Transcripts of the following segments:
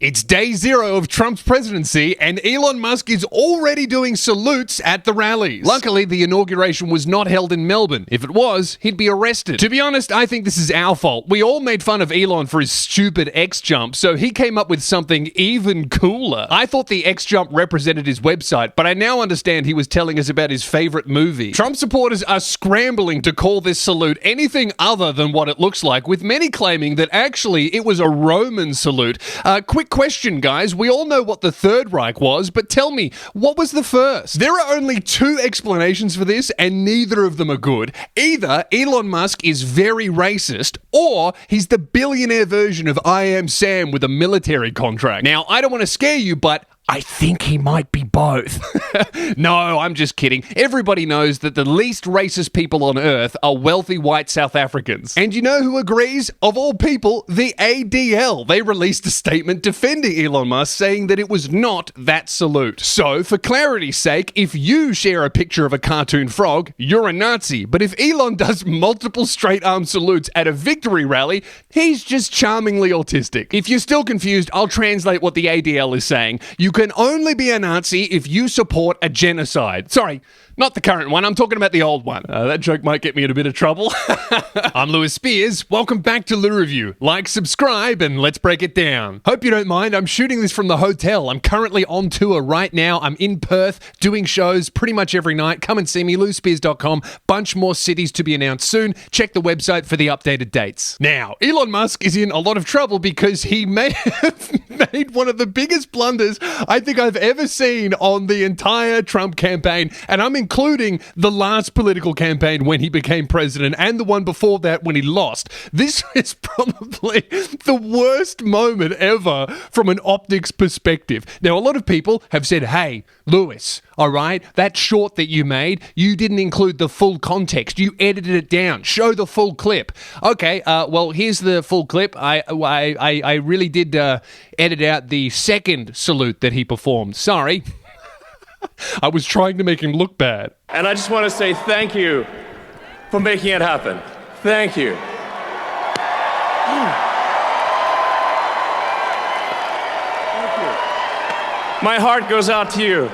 It's day zero of Trump's presidency, and Elon Musk is already doing salutes at the rallies. Luckily, the inauguration was not held in Melbourne. If it was, he'd be arrested. To be honest, I think this is our fault. We all made fun of Elon for his stupid X jump, so he came up with something even cooler. I thought the X jump represented his website, but I now understand he was telling us about his favorite movie. Trump supporters are scrambling to call this salute anything other than what it looks like, with many claiming that actually it was a Roman salute. Quick question, guys. We all know what the Third Reich was, but tell me, what was the first? There are only two explanations for this, and neither of them are good. Either Elon Musk is very racist, or he's the billionaire version of I Am Sam with a military contract. Now, I don't want to scare you, but I think he might be both. No, I'm just kidding. Everybody knows that the least racist people on earth are wealthy white South Africans. And you know who agrees? Of all people, the ADL. They released a statement defending Elon Musk, saying that it was not that salute. So, for clarity's sake, if you share a picture of a cartoon frog, you're a Nazi. But if Elon does multiple straight-arm salutes at a victory rally, he's just charmingly autistic. If you're still confused, I'll translate what the ADL is saying. You can only be a Nazi if you support a genocide. Sorry, not the current one. I'm talking about the old one. That joke might get me in a bit of trouble. I'm Lewis Spears. Welcome back to Lou Review. Like, subscribe, and let's break it down. Hope you don't mind. I'm shooting this from the hotel. I'm currently on tour right now. I'm in Perth doing shows pretty much every night. Come and see me, louspears.com. Bunch more cities to be announced soon. Check the website for the updated dates. Now, Elon Musk is in a lot of trouble because he may have made one of the biggest blunders I think I've ever seen on the entire Trump campaign, and I'm including the last political campaign when he became president and the one before that when he lost. This is probably the worst moment ever from an optics perspective. Now, a lot of people have said, hey, Lewis, all right, that short that you made, you didn't include the full context. You edited it down. Show the full clip. Okay, well, here's the full clip. I really did edit out the second salute that he performed. Sorry. I was trying to make him look bad. And I just want to say thank you for making it happen. Thank you. Thank you. My heart goes out to you.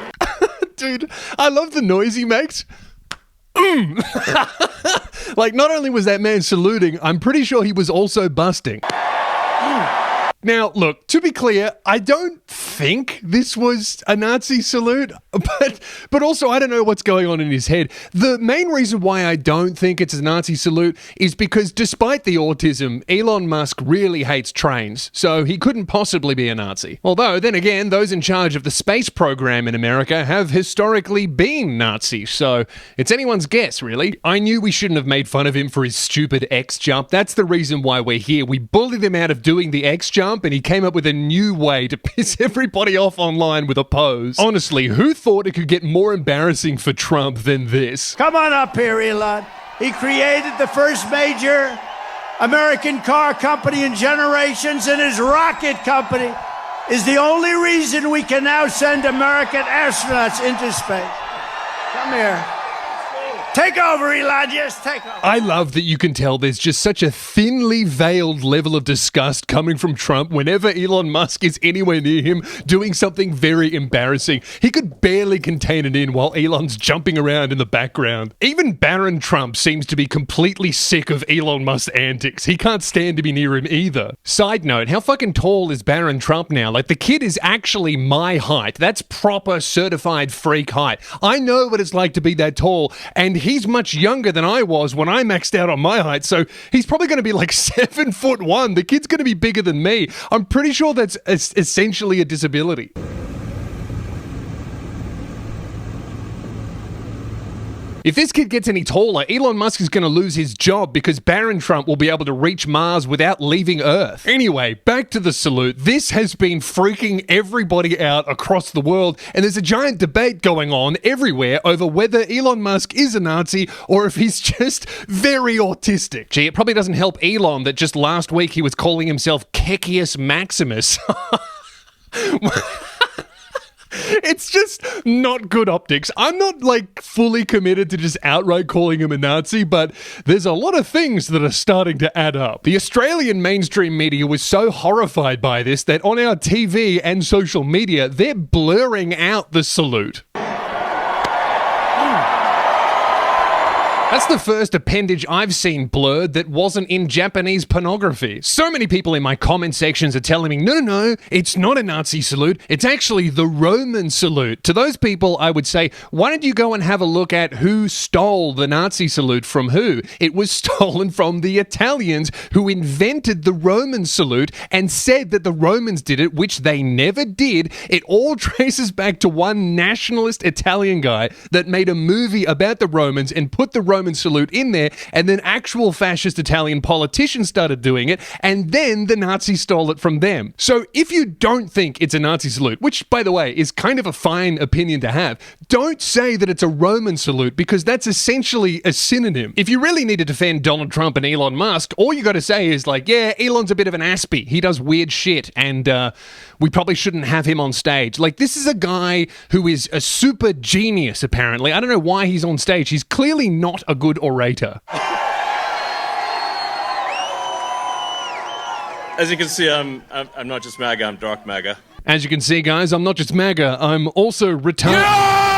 Dude, I love the noise he makes. Like, not only was that man saluting, I'm pretty sure he was also busting. Now, look, to be clear, I don't think this was a Nazi salute, but also I don't know what's going on in his head. The main reason why I don't think it's a Nazi salute is because despite the autism, Elon Musk really hates trains, so he couldn't possibly be a Nazi. Although, then again, those in charge of the space program in America have historically been Nazis, so it's anyone's guess, really. I knew we shouldn't have made fun of him for his stupid X jump. That's the reason why we're here. We bullied him out of doing the X jump, and he came up with a new way to piss everybody off online with a pose. Honestly, who thought it could get more embarrassing for Trump than this? Come on up here, Elon. He created the first major American car company in generations, and his rocket company is the only reason we can now send American astronauts into space. Come here. Take over, Elon. Yes, take over. I love that you can tell there's just such a thinly veiled level of disgust coming from Trump whenever Elon Musk is anywhere near him doing something very embarrassing. He could barely contain it in while Elon's jumping around in the background. Even Baron Trump seems to be completely sick of Elon Musk's antics. He can't stand to be near him either. Side note, how fucking tall is Baron Trump now? Like, the kid is actually my height. That's proper certified freak height. I know what it's like to be that tall, and he's much younger than I was when I maxed out on my height, so he's probably going to be like 7'1". The kid's going to be bigger than me. I'm pretty sure that's essentially a disability. If this kid gets any taller, Elon Musk is going to lose his job because Baron Trump will be able to reach Mars without leaving Earth. Anyway, back to the salute. This has been freaking everybody out across the world, and there's a giant debate going on everywhere over whether Elon Musk is a Nazi or if he's just very autistic. Gee, it probably doesn't help Elon that just last week he was calling himself Kecius Maximus. It's just not good optics. I'm not like fully committed to just outright calling him a Nazi, but there's a lot of things that are starting to add up. The Australian mainstream media was so horrified by this that on our TV and social media, they're blurring out the salute. That's the first appendage I've seen blurred that wasn't in Japanese pornography. So many people in my comment sections are telling me, no, it's not a Nazi salute. It's actually the Roman salute. To those people, I would say, why don't you go and have a look at who stole the Nazi salute from who? It was stolen from the Italians who invented the Roman salute and said that the Romans did it, which they never did. It all traces back to one nationalist Italian guy that made a movie about the Romans and put the Roman salute in there, and then actual fascist Italian politicians started doing it, and then the Nazis stole it from them. So if you don't think it's a Nazi salute, which by the way is kind of a fine opinion to have, don't say that it's a Roman salute, because that's essentially a synonym. If you really need to defend Donald Trump and Elon Musk, all you got to say is like, yeah, Elon's a bit of an aspie. He does weird shit, and we probably shouldn't have him on stage. Like, this is a guy who is a super genius, apparently. I don't know why he's on stage. He's clearly not a good orator. As you can see, I'm not just MAGA, I'm dark MAGA. As you can see, guys, I'm not just MAGA, I'm also retarded.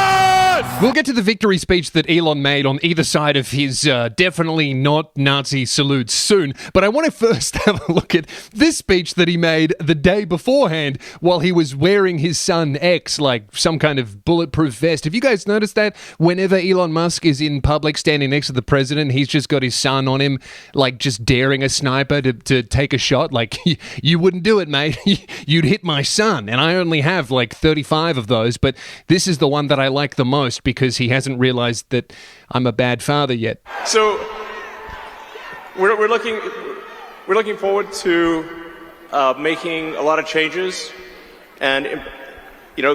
We'll get to the victory speech that Elon made on either side of his definitely not Nazi salutes soon, but I want to first have a look at this speech that he made the day beforehand while he was wearing his son X, like some kind of bulletproof vest. Have you guys noticed that whenever Elon Musk is in public standing next to the president, he's just got his son on him, like just daring a sniper to take a shot? Like, you wouldn't do it, mate. You'd hit my son, and I only have like 35 of those, but this is the one that I like the most because he hasn't realized that I'm a bad father yet. So we're looking forward to making a lot of changes, and you know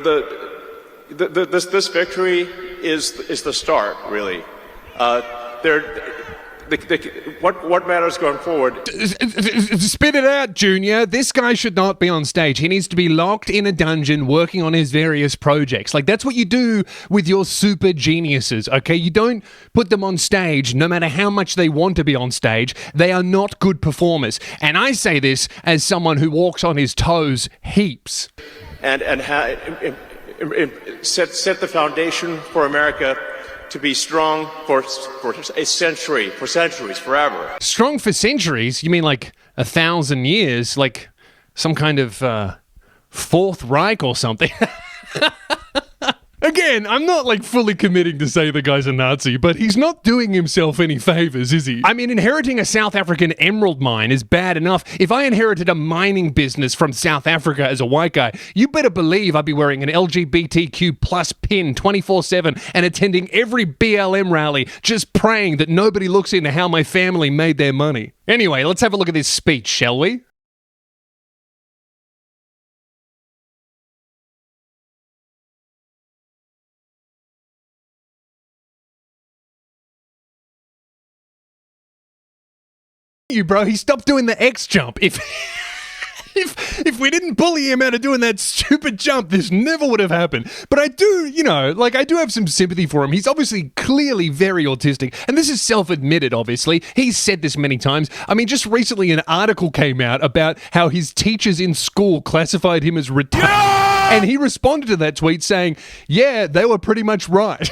this victory is the start, really. What matters going forward? Spit it out, Junior. This guy should not be on stage. He needs to be locked in a dungeon working on his various projects. Like, that's what you do with your super geniuses, okay? You don't put them on stage no matter how much they want to be on stage. They are not good performers. And I say this as someone who walks on his toes heaps. And set the foundation for America to be strong for a century, for centuries, forever. Strong for centuries? You mean like 1,000 years? Like some kind of Fourth Reich or something? Again, I'm not like fully committing to say the guy's a Nazi, but he's not doing himself any favors, is he? I mean, inheriting a South African emerald mine is bad enough. If I inherited a mining business from South Africa as a white guy, you better believe I'd be wearing an LGBTQ plus pin 24/7 and attending every BLM rally, just praying that nobody looks into how my family made their money. Anyway, let's have a look at this speech, shall we? You, bro, he stopped doing the X jump. If we didn't bully him out of doing that stupid jump, this never would have happened. But I do, I do have some sympathy for him. He's obviously clearly very autistic, and this is self-admitted, obviously. He's said this many times. I mean, just recently an article came out about how his teachers in school classified him as retarded, and he responded to that tweet saying, yeah, they were pretty much right.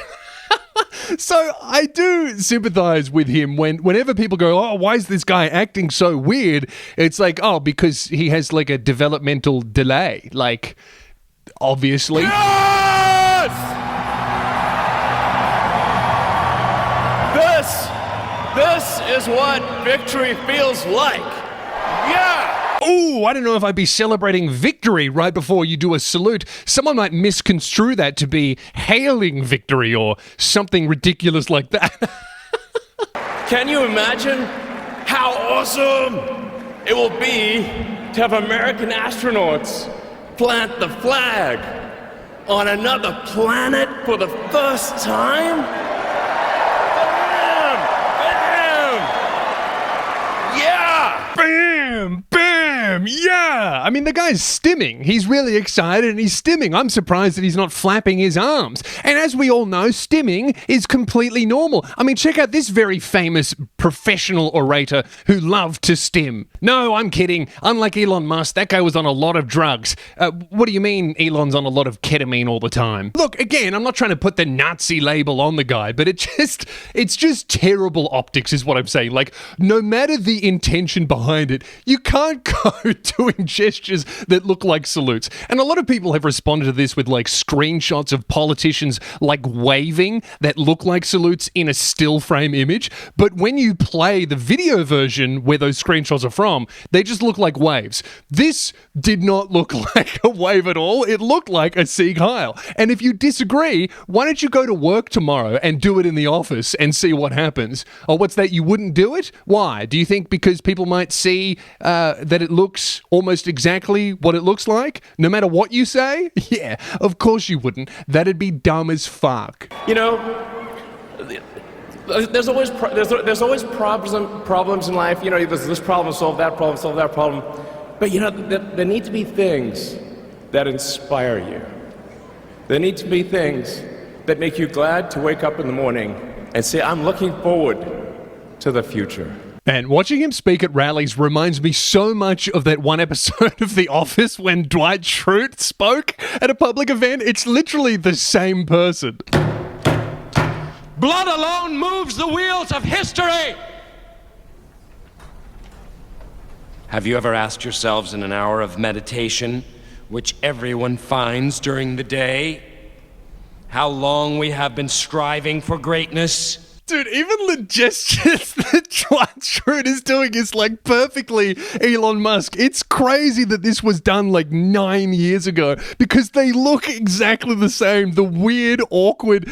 So I do sympathize with him whenever people go, oh, why is this guy acting so weird? It's like, oh, because he has like a developmental delay. Like, obviously. Yes! This is what victory feels like. Yeah! Ooh, I don't know if I'd be celebrating victory right before you do a salute. Someone might misconstrue that to be hailing victory or something ridiculous like that. Can you imagine how awesome it will be to have American astronauts plant the flag on another planet for the first time? Bam! Bam! Yeah! Bam! Bam! Damn, yeah! I mean, the guy's stimming. He's really excited and he's stimming. I'm surprised that he's not flapping his arms. And as we all know, stimming is completely normal. I mean, check out this very famous professional orator who loved to stim. No, I'm kidding. Unlike Elon Musk, that guy was on a lot of drugs. What do you mean Elon's on a lot of ketamine all the time? Look, again, I'm not trying to put the Nazi label on the guy, but it's just terrible optics is what I'm saying. Like, no matter the intention behind it, you can't go doing gestures that look like salutes. And a lot of people have responded to this with like screenshots of politicians like waving that look like salutes in a still frame image. But when you play the video version where those screenshots are from, they just look like waves. This did not look like a wave at all. It looked like a Sieg Heil. And if you disagree, why don't you go to work tomorrow and do it in the office and see what happens? Oh, what's that? You wouldn't do it? Why? Do you think because people might see that it looks almost exactly what it looks like, no matter what you say? Yeah, of course you wouldn't. That'd be dumb as fuck. You know, there's always problems in life. You know, there's this problem, solve that problem. But you know, there need to be things that inspire you. There need to be things that make you glad to wake up in the morning and say, I'm looking forward to the future. And watching him speak at rallies reminds me so much of that one episode of The Office when Dwight Schrute spoke at a public event. It's literally the same person. Blood alone moves the wheels of history. Have you ever asked yourselves in an hour of meditation, which everyone finds during the day, how long we have been striving for greatness? Dude, even the gestures that Dwight Schrute is doing is like perfectly Elon Musk. It's crazy that this was done like 9 years ago because they look exactly the same. The weird, awkward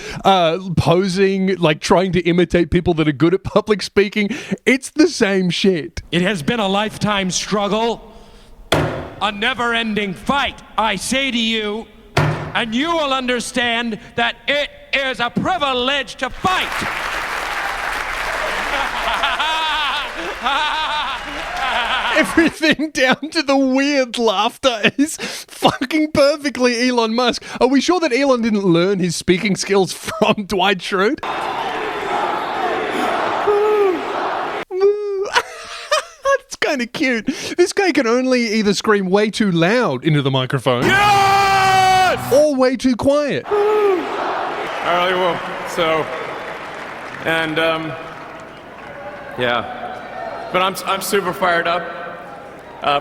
posing, like trying to imitate people that are good at public speaking. It's the same shit. It has been a lifetime struggle, a never-ending fight, I say to you, and you will understand that it is a privilege to fight. Everything down to the weird laughter is fucking perfectly Elon Musk. Are we sure that Elon didn't learn his speaking skills from Dwight Schrute? That's kind of cute. This guy can only either scream way too loud into the microphone. Yes! Or way too quiet. I really will. So, and yeah. But I'm super fired up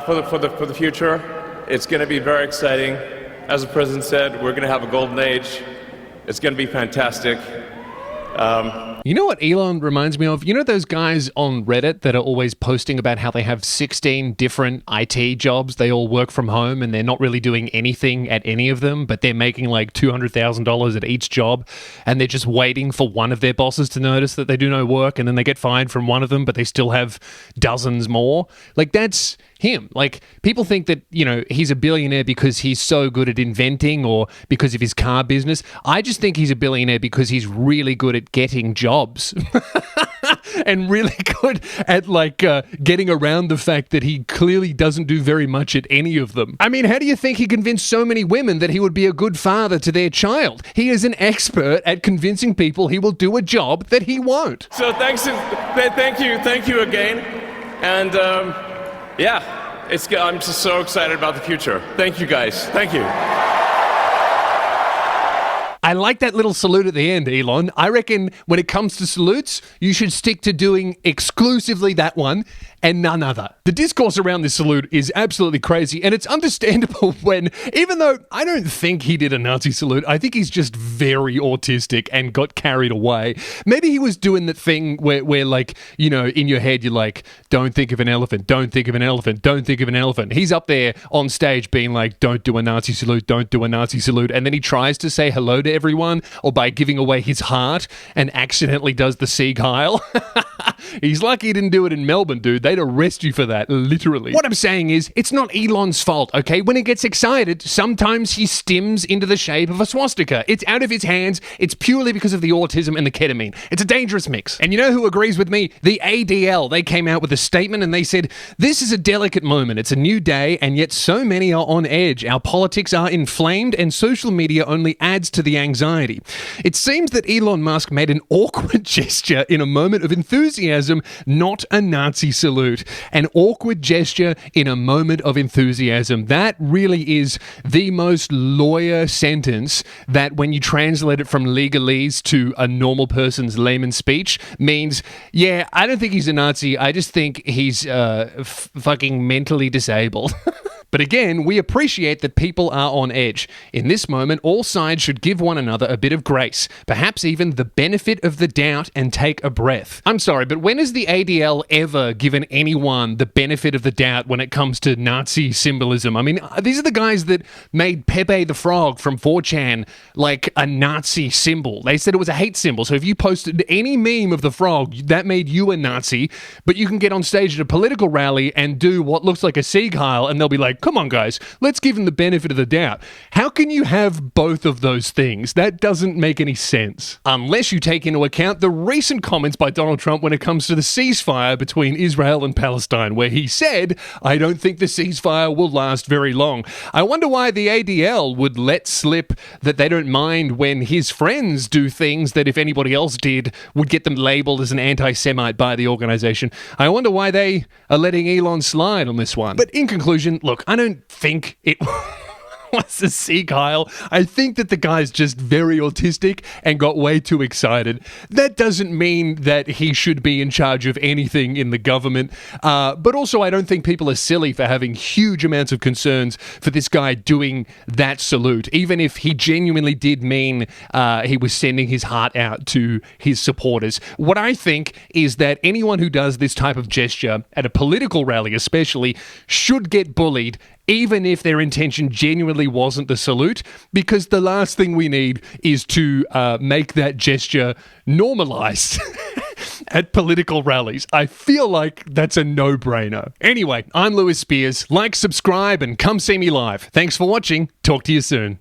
for the future. It's going to be very exciting. As the president said, we're going to have a golden age. It's going to be fantastic. You know what Elon reminds me of? You know those guys on Reddit that are always posting about how they have 16 different IT jobs? They all work from home and they're not really doing anything at any of them, but they're making like $200,000 at each job, and they're just waiting for one of their bosses to notice that they do no work, and then they get fired from one of them, but they still have dozens more. Like, that's him. Like, people think that, you know, he's a billionaire because he's so good at inventing or because of his car business. I just think he's a billionaire because he's really good at getting jobs and really good at like getting around the fact that he clearly doesn't do very much at any of them. I mean, how do you think he convinced so many women that he would be a good father to their child? He is an expert at convincing people he will do a job that he won't. So thank you again, and yeah, I'm just so excited about the future. Thank you guys. Thank you. I like that little salute at the end, Elon. I reckon when it comes to salutes, you should stick to doing exclusively that one and none other. The discourse around this salute is absolutely crazy, and it's understandable when, even though I don't think he did a Nazi salute, I think he's just very autistic and got carried away. Maybe he was doing that thing where like, you know, in your head, you're like, don't think of an elephant, don't think of an elephant, don't think of an elephant. He's up there on stage being like, don't do a Nazi salute, don't do a Nazi salute. And then he tries to say hello to everyone, or by giving away his heart, and accidentally does the Sieg Heil. He's lucky he didn't do it in Melbourne, dude. They'd arrest you for that. that, literally. What I'm saying is, it's not Elon's fault, okay? When he gets excited, sometimes he stims into the shape of a swastika. It's out of his hands. It's purely because of the autism and the ketamine. It's a dangerous mix. And you know who agrees with me? The ADL. They came out with a statement and they said, this is a delicate moment. It's a new day, and yet so many are on edge. Our politics are inflamed, and social media only adds to the anxiety. It seems that Elon Musk made an awkward gesture in a moment of enthusiasm, not a Nazi salute. An awkward gesture in a moment of enthusiasm. That really is the most lawyer sentence that, when you translate it from legalese to a normal person's layman speech, means, yeah, I don't think he's a Nazi. I just think he's fucking mentally disabled. But again, we appreciate that people are on edge. In this moment, all sides should give one another a bit of grace, perhaps even the benefit of the doubt, and take a breath. I'm sorry, but when has the ADL ever given anyone the benefit of the doubt when it comes to Nazi symbolism? I mean, these are the guys that made Pepe the Frog from 4chan like a Nazi symbol. They said it was a hate symbol, so if you posted any meme of the frog, that made you a Nazi, but you can get on stage at a political rally and do what looks like a Sieg Heil, and they'll be like, come on, guys, let's give him the benefit of the doubt. How can you have both of those things? That doesn't make any sense. Unless you take into account the recent comments by Donald Trump when it comes to the ceasefire between Israel and Palestine, where he said, I don't think the ceasefire will last very long. I wonder why the ADL would let slip that they don't mind when his friends do things that, if anybody else did, would get them labeled as an anti-Semite by the organization. I wonder why they are letting Elon slide on this one. But in conclusion, look, I don't think it was a Sieg Heil. I think that the guy's just very autistic and got way too excited. That doesn't mean that he should be in charge of anything in the government. But also, I don't think people are silly for having huge amounts of concerns for this guy doing that salute, even if he genuinely did mean he was sending his heart out to his supporters. What I think is that anyone who does this type of gesture at a political rally especially should get bullied, even if their intention genuinely wasn't the salute, because the last thing we need is to make that gesture normalized at political rallies. I feel like that's a no-brainer. Anyway, I'm Lewis Spears. Like, subscribe, and come see me live. Thanks for watching. Talk to you soon.